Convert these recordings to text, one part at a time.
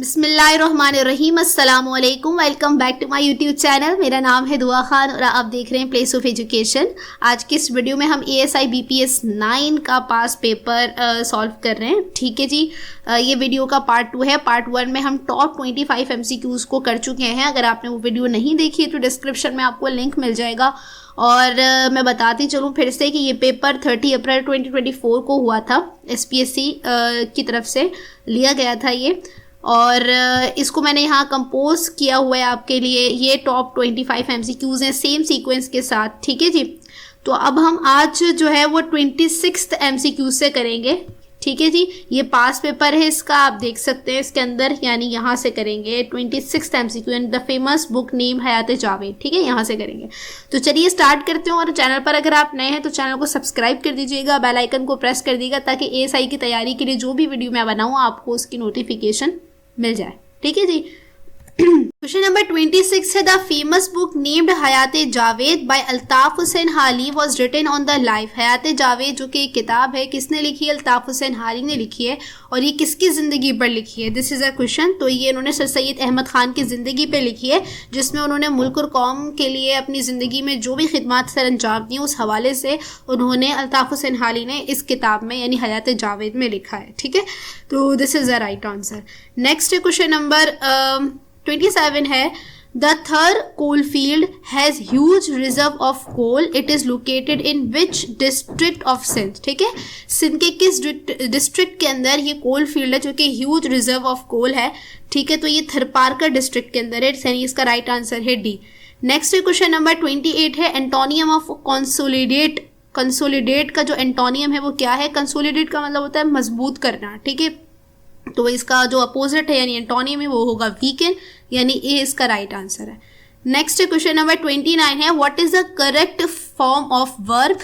बिस्मिल्लाहिर्रहमानिर्रहीम, अस्सलामुअलैकुम। Welcome back to my YouTube channel. मेरा नाम है दुआ खान और आप देख रहे हैं प्लेस ऑफ एजुकेशन। आज की इस वीडियो में हम ASI BPS 9 का पास पेपर सॉल्व कर रहे हैं। ठीक है जी, ये वीडियो का पार्ट 2 है। पार्ट 1 में हम टॉप 25 MCQs को कर चुके हैं। अगर आपने वो वीडियो नहीं देखी है तो डिस्क्रिप्शन में आपको लिंक मिल जाएगा। और मैं बताती चलूँ फिर से कि ये पेपर 30 अप्रैल 2024 को हुआ था। SPSC की तरफ से लिया गया था ये, और इसको मैंने यहाँ कंपोज किया हुआ है आपके लिए। ये टॉप 25 MCQs हैं सेम सीक्वेंस के साथ। ठीक है जी, तो अब हम आज जो है वो 26th MCQ से करेंगे। ठीक है जी, ये पास पेपर है इसका, आप देख सकते हैं इसके अंदर, यानी यहाँ से करेंगे 26th MCQ and the famous book name Hayat Javed. ठीक है, यहाँ से करेंगे। तो चलिए स्टार्ट करते हैं। और चैनल पर अगर आप नए हैं तो चैनल को सब्सक्राइब कर दीजिएगा, बेल आइकन को प्रेस कर दीजिएगा ताकि ASI की तैयारी के लिए जो भी वीडियो मैं बनाऊँ आपको उसकी नोटिफिकेशन मिल जाए। ठीक है जी। क्वेश्चन नंबर 26 है, the famous book named Hayat Javed by Altaf Hussain Hali was written on the life. Hayat Javed जो कि एक किताब है, किसने लिखी है? अल्ताफ हुसैन हाली ने लिखी है। और ये किसकी ज़िंदगी पर लिखी है? This is a question. तो ये इन्होंने सर सैयद अहमद ख़ान की ज़िंदगी पे लिखी है, जिसमें उन्होंने मुल्क और कौम के लिए अपनी ज़िंदगी में जो भी खिदमत सर अंजाम दी उस हवाले से उन्होंने अल्ताफ हुसैन हाली ने इस किताब में यानी हयात जावेद में लिखा है। ठीक है, तो this is the right answer. Next question number 27 है, the Thar coal field has huge reserve of coal, it is located in which district of Sindh. ठीक है, सिंध के किस डिस्ट्रिक्ट के अंदर ये कोल फील्ड है जो कि ह्यूज रिजर्व ऑफ कोल है? ठीक है, तो ये थरपारकर डिस्ट्रिक्ट के अंदर है, यानी इसका राइट आंसर है डी। नेक्स्ट क्वेश्चन नंबर 28 है, एंटोनियम ऑफ कंसोलिडेट। कंसोलिडेट का जो एंटोनियम है वो क्या है? कंसोलिडेट का मतलब होता है मजबूत करना। ठीक है, तो इसका जो अपोजिट है यानी एंटोनियम है वो होगा वीकन, यानी ए इसका राइट आंसर है। नेक्स्ट क्वेश्चन नंबर 29 है, what is the correct form of verb.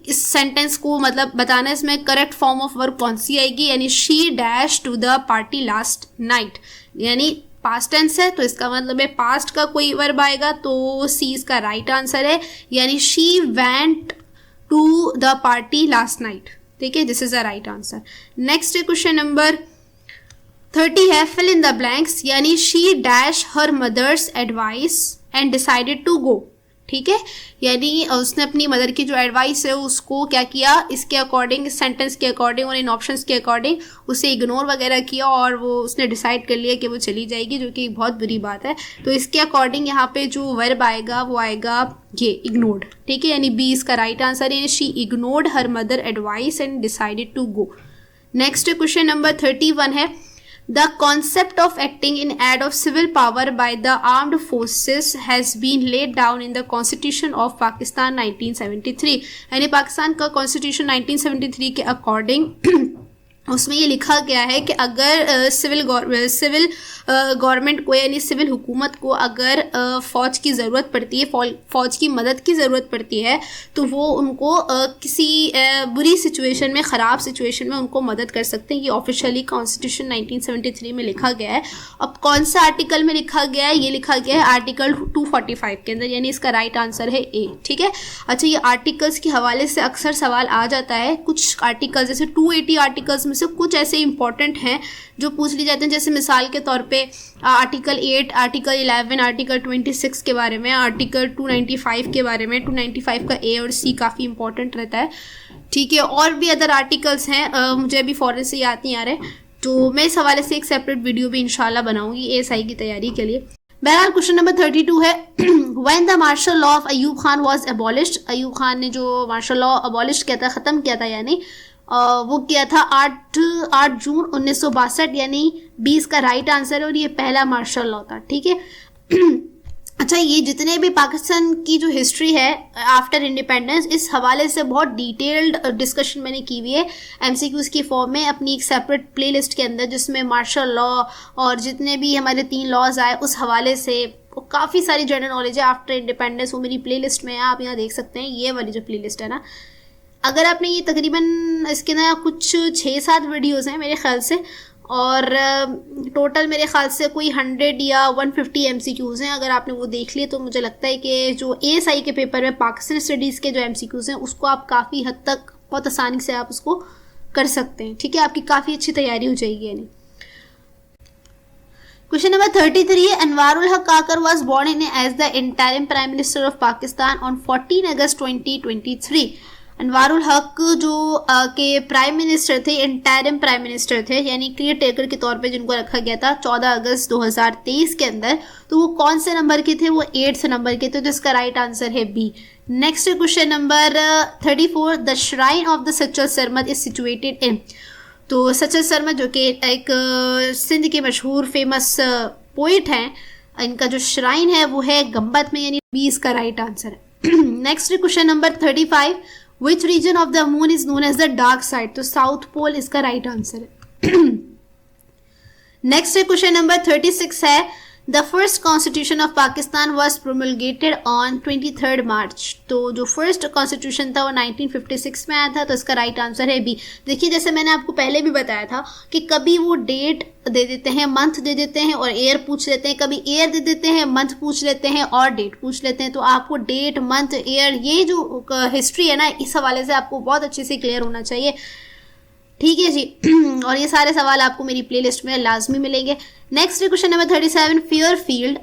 इस सेंटेंस को मतलब बताना है, इसमें करेक्ट फॉर्म ऑफ वर्ब कौन सी आएगी? यानी she dash to the party last night, यानी पास्ट टेंस है तो इसका मतलब है पास्ट का कोई वर्ब आएगा, तो सी इसका राइट आंसर है, यानी she went to the party last night. ठीक है, this is the right answer. Next question number 30 है, फिल इन द ब्लैंक्स, यानी she dash her mother's advice and decided to go. ठीक है, यानी उसने अपनी मदर की जो एडवाइस है उसको क्या किया, इसके अकॉर्डिंग, इस सेंटेंस के अकॉर्डिंग और इन ऑप्शंस के अकॉर्डिंग उसे इग्नोर वगैरह किया और वो उसने डिसाइड कर लिया कि वो चली जाएगी, जो कि बहुत बुरी बात है। तो इसके अकॉर्डिंग यहाँ पे जो वर्ब आएगा वो आएगा ये इग्नोर्ड। ठीक है, यानी बी इसका राइट आंसर है, she ignored her mother advice and decided to go. Next question number 31 है, the concept of acting in aid of civil power by the armed forces has been laid down in the constitution of Pakistan 1973। यानी पाकिस्तान का constitution 1973 के according उसमें ये लिखा गया है कि अगर सिविल गवर्नमेंट को यानी सिविल हुकूमत को अगर फ़ौज की ज़रूरत पड़ती है, फ़ौज की मदद की ज़रूरत पड़ती है, तो वो उनको किसी बुरी सिचुएशन में, ख़राब सिचुएशन में उनको मदद कर सकते हैं। ये ऑफिशियली कॉन्स्टिट्यूशन 1973 में लिखा गया है। अब कौन सा आर्टिकल में लिखा गया है? ये लिखा गया है आर्टिकल 245 के अंदर, यानी इसका राइट आंसर है ए। ठीक है, अच्छा, ये आर्टिकल्स के हवाले से अक्सर सवाल आ जाता है। कुछ आर्टिकल्स जैसे 280 आर्टिकल्स में से कुछ ऐसे इंपॉर्टेंट हैं जो पूछ लिए जाते हैं, जैसे मिसाल के तौर पे आर्टिकल 8, आर्टिकल 11, आर्टिकल 26 के बारे में, आर्टिकल 295 के बारे में। 295 का ए और सी काफ़ी इंपॉर्टेंट रहता है। ठीक है, और भी अदर आर्टिकल्स हैं, मुझे अभी फ़ौरन से याद नहीं आ रहे, तो मैं इस हवाले से एक सेपरेट वीडियो भी इंशाल्लाह बनाऊंगी ASI की तैयारी के लिए। बहरहाल क्वेश्चन नंबर 32 है, when the martial law of Ayub Khan was abolished. Ayub Khan ने जो मार्शल लॉ अबॉलिश किया था, ख़त्म किया था, यानी वो किया था 8 जून 1962, यानी 20 का राइट आंसर है, और ये पहला मार्शल लॉ था। ठीक है, अच्छा, ये जितने भी पाकिस्तान की जो हिस्ट्री है आफ्टर इंडिपेंडेंस, इस हवाले से बहुत डिटेल्ड डिस्कशन मैंने की हुई है MCQs की फॉर्म में अपनी एक सेपरेट प्लेलिस्ट के अंदर, जिसमें मार्शल लॉ और जितने भी हमारे 3 लॉज आए उस हवाले से काफ़ी सारी जनरल नॉलेज है आफ्टर इंडिपेंडेंस, वो मेरी प्लेलिस्ट में है। आप यहाँ देख सकते हैं, ये वाली जो प्लेलिस्ट है ना, अगर आपने ये तकरीबन इसके ना कुछ 6-7 वीडियोज़ हैं मेरे ख्याल से, और टोटल मेरे ख्याल से कोई 100 या 150 MCQs हैं। अगर आपने वो देख लिए तो मुझे लगता है कि जो ASI के पेपर में पाकिस्तान स्टडीज़ के जो MCQs हैं उसको आप काफ़ी हद तक बहुत आसानी से आप उसको कर सकते हैं। ठीक है, आपकी काफ़ी अच्छी तैयारी हो जाएगी। यानी Question number 33 है अनवारुल हक काकर was born in as the interim prime minister of Pakistan on 14 अगस्त 2023. अनवारुल हक जो के प्राइम मिनिस्टर थे, इंटरिम प्राइम मिनिस्टर थे, यानी केयर टेकर के तौर पे जिनको रखा गया था 14 अगस्त 2023 के अंदर, तो वो कौन से नंबर के थे? वो 8th नंबर के थे, तो इसका राइट आंसर है B. Next question number 34, the shrine of the Sachal Sarmad is situated in. तो सचल सरमद जो कि एक सिंध के मशहूर फेमस पोइट हैं, इनका जो श्राइन है वो है गंबत में, यानी बी इसका राइट आंसर है। Next question number 35, which region of the moon is known as the dark side. तो साउथ पोल इसका राइट आंसर है। नेक्स्ट क्वेश्चन नंबर 36 है the first constitution of Pakistan was promulgated on 23 March. तो जो first constitution था वो 1956 में आया था, तो इसका राइट आंसर है बी। देखिए जैसे मैंने आपको पहले भी बताया था कि कभी वो डेट दे देते हैं, मंथ दे देते हैं और ईयर पूछ लेते हैं, कभी ईयर दे देते हैं, मंथ पूछ लेते हैं और डेट पूछ लेते हैं। तो आपको डेट, मंथ, ईयर, ये जो हिस्ट्री है ना, इस हवाले से आपको बहुत अच्छे से क्लियर होना चाहिए। ठीक है जी। और ये सारे सवाल आपको मेरी प्लेलिस्ट में लाजमी मिलेंगे। Next question number 37, fair field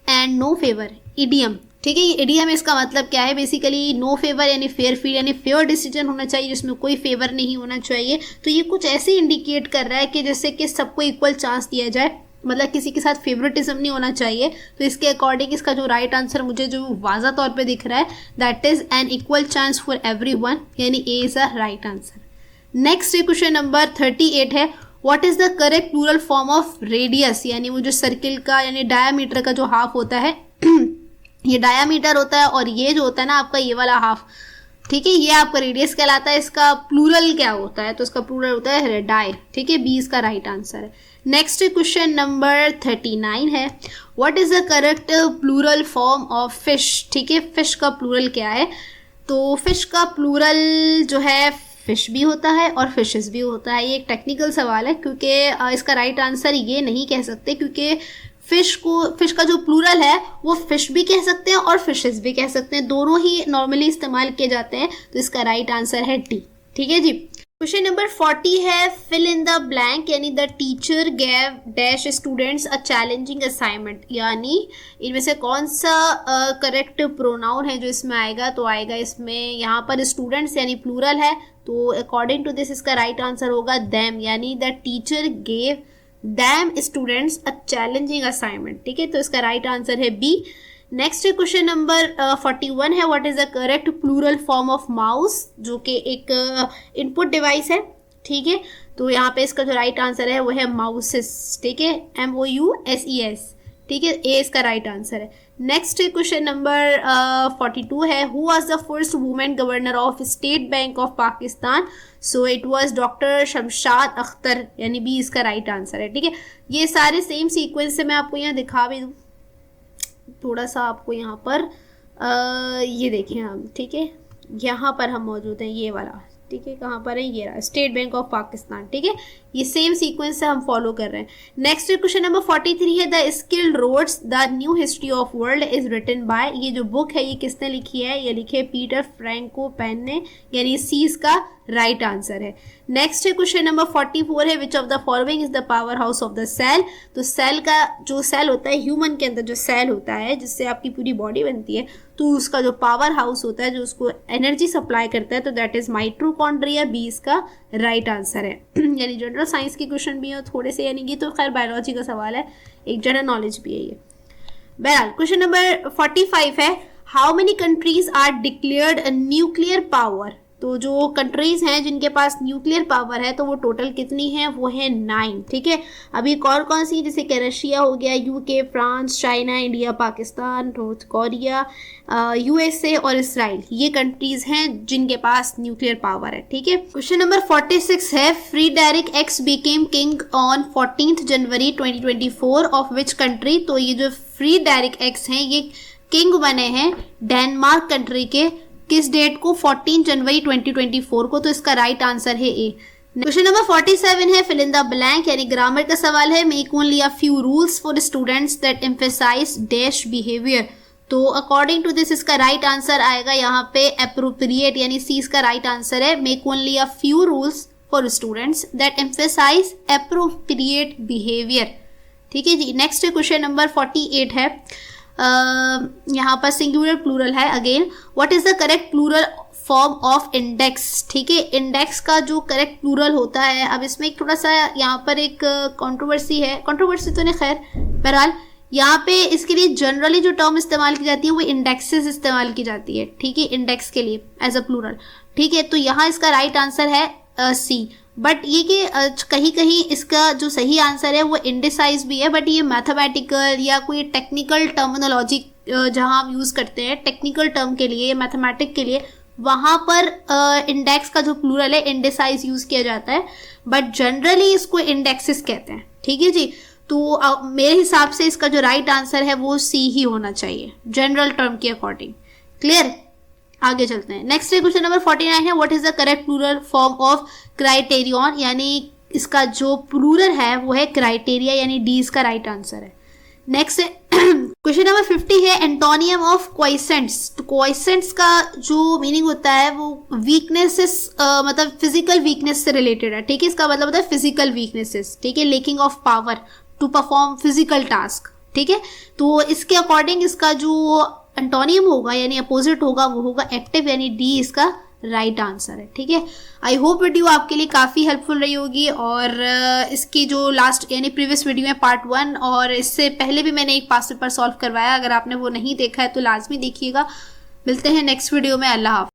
and no favour idiom. ठीक है, ये इडियम इसका मतलब क्या है? बेसिकली नो फेवर यानी फेयर फील्ड यानी फेयर डिसीजन होना चाहिए जिसमें कोई फेवर नहीं होना चाहिए। तो ये कुछ ऐसे इंडिकेट कर रहा है कि जैसे कि सबको इक्वल चांस दिया जाए, मतलब किसी के साथ फेवरेटिज्म नहीं होना चाहिए। तो इसके अकॉर्डिंग इसका जो राइट आंसर मुझे जो वाज़ा तौर पे दिख रहा है, that is an equal chance for everyone, यानी A is a right answer. Next question number 38 है what is the correct plural form of radius, यानी वो जो सर्किल का यानी डायामीटर का जो हाफ होता है ये डायामीटर होता है और ये जो होता है ना आपका ये वाला हाफ, ठीक है, ये आपका रेडियस कहलाता है। इसका प्लूरल क्या होता है? तो इसका प्लूरल होता है रेडाई। ठीक है, बी इसका राइट आंसर है। नेक्स्ट क्वेश्चन नंबर 39 है what is the correct plural form of fish. ठीक है, फिश का प्लूरल क्या है? तो फिश का प्लूरल जो है फिश भी होता है और फिशेस भी होता है। ये एक टेक्निकल सवाल है क्योंकि इसका राइट आंसर ये नहीं कह सकते, क्योंकि फिश का जो प्लूरल है वो फिश भी कह सकते हैं और फिशेस भी कह सकते हैं, दोनों ही नॉर्मली इस्तेमाल किए जाते हैं। तो इसका राइट आंसर है डी। ठीक है जी। क्वेश्चन नंबर 40 है फिल इन द ब्लैंक, यानी the teacher gave dash students a challenging assignment, यानी इनमें से कौन सा करेक्ट प्रोनाउन है जो इसमें आएगा? तो आएगा इसमें यहाँ पर स्टूडेंट्स यानी प्लूरल है, तो अकॉर्डिंग टू दिस इसका राइट आंसर होगा देम, यानी the teacher gave them students a challenging assignment. ठीक है, तो इसका राइट आंसर है बी। नेक्स्ट क्वेश्चन नंबर 41 है what is the correct plural form of mouse, जो कि एक इनपुट डिवाइस है। ठीक है, तो यहाँ पे इसका जो राइट आंसर है वो है माउसेस। ठीक है, MOUSES। ठीक है, ए इसका राइट आंसर है। नेक्स्ट क्वेश्चन नंबर 42 है who was the first women governor of state bank of Pakistan. So it was doctor Shamshad Akhtar, यानी बी इसका राइट आंसर है। ठीक है, ये सारे सेम सीक्वेंस से मैं आपको यहाँ दिखा भी दूँ, थोड़ा सा आपको यहाँ पर ये देखें हम। ठीक है, यहाँ पर हम मौजूद हैं, ये वाला। ठीक है, कहाँ पर है? ये रहा, स्टेट बैंक ऑफ पाकिस्तान। ठीक है, ये सेम सीक्वेंस से हम फॉलो कर रहे हैं। नेक्स्ट क्वेश्चन नंबर 43 है the skilled roads the new history of world is written by. ये जो बुक है ये किसने लिखी है? ये लिखे पीटर फ्रैंको पेन ने, यानी सी इसका राइट आंसर है। नेक्स्ट क्वेश्चन नंबर 44 है which of the following is the power house of the cell. तो सेल का जो सेल होता है, ह्यूमन के अंदर जो सेल होता है जिससे आपकी पूरी बॉडी बनती है, तो उसका जो पावर हाउस होता है जो उसको एनर्जी सप्लाई करता है, तो दैट इज माइटोकॉन्ड्रिया। बी इसका राइट आंसर है। यानी जनरल साइंस के क्वेश्चन भी है थोड़े से, यानी कि तो खैर बायोलॉजी का सवाल है, एक जनरल नॉलेज भी है ये। बहरहाल क्वेश्चन नंबर 45 है how many countries are declared nuclear power. तो जो कंट्रीज हैं जिनके पास न्यूक्लियर पावर है तो वो टोटल कितनी है? वो है 9। ठीक है, अभी कौन कौन सी? जैसे कि रशिया हो गया, UK, France, China, India, Pakistan, north Korea, USA और इसराइल, ये कंट्रीज हैं जिनके पास न्यूक्लियर पावर है। ठीक है, क्वेश्चन नंबर 46 है Frederik X became king on 14 January 2024 of which country. तो ये जो फ्रीडेरिक एक्स हैं ये किंग बने हैं डेनमार्क कंट्री के, किस डेट को? 14 जनवरी 2024 को। तो इसका राइट आंसर है ए। क्वेश्चन नंबर 47 है फिल इन द ब्लैंक, यानी ग्रामर का सवाल है make only a few rules for students that emphasise dash behaviour. तो अकॉर्डिंग टू दिस इसका राइट आंसर आएगा यहाँ पे एप्रोप्रिएट, यानी सी इसका राइट आंसर है। Make only a few rules for students that emphasise appropriate behaviour. ठीक है जी। नेक्स्ट क्वेश्चन नंबर 48 है, यहाँ पर सिंगुलर प्लूरल है again. What is the correct plural form of index? ठीक है, इंडेक्स का जो करेक्ट प्लूरल होता है, अब इसमें एक थोड़ा सा यहाँ पर एक कंट्रोवर्सी है, कंट्रोवर्सी तो नहीं, खैर बहरहाल यहाँ पे इसके लिए जनरली जो टर्म इस्तेमाल की जाती है वो इंडेक्सेस इस्तेमाल की जाती है, ठीक है, इंडेक्स के लिए एज अ प्लूरल। ठीक है, तो यहाँ इसका राइट आंसर है सी। बट ये कि कहीं कहीं इसका जो सही आंसर है वो इंडिसाइज भी है, बट ये मैथमेटिकल या कोई टेक्निकल टर्मिनोलॉजी जहाँ हम यूज़ करते हैं टेक्निकल टर्म के लिए, मैथमेटिक के लिए, वहाँ पर इंडेक्स का जो प्लूरल है इंडिसाइज यूज़ किया जाता है, बट जनरली इसको इंडेक्सेस कहते हैं। ठीक है जी, तो मेरे हिसाब से इसका जो राइट आंसर है वो सी ही होना चाहिए जनरल टर्म के अकॉर्डिंग। क्लियर, आगे चलते हैं। नेक्स्ट क्वेश्चन नंबर 49 है, what is the correct plural form of criterion? यानी इसका जो प्लूरल है वो है क्राइटेरिया, यानी डी इसका राइट आंसर है। नेक्स्ट क्वेश्चन नंबर 50 है, एंटोनियम ऑफ क्वाइसेंट्स। तो क्वाइसेंट्स का जो मीनिंग होता है वो वीकनेसेस, मतलब फिजिकल वीकनेस से रिलेटेड है। ठीक है, इसका मतलब होता है फिजिकल वीकनेसेस। ठीक है, lacking of power to perform physical task. ठीक है, तो इसके अकॉर्डिंग इसका जो एंटोनियम होगा यानी अपोजिट होगा वो होगा एक्टिव, यानी डी इसका राइट आंसर है। ठीक है, आई होप वीडियो आपके लिए काफ़ी हेल्पफुल रही होगी, और इसकी जो लास्ट यानी प्रीवियस वीडियो है पार्ट 1, और इससे पहले भी मैंने एक पास्ट पेपर सॉल्व करवाया, अगर आपने वो नहीं देखा है तो लाजमी देखिएगा। मिलते हैं नेक्स्ट वीडियो में, अल्लाह हाफ़िज़।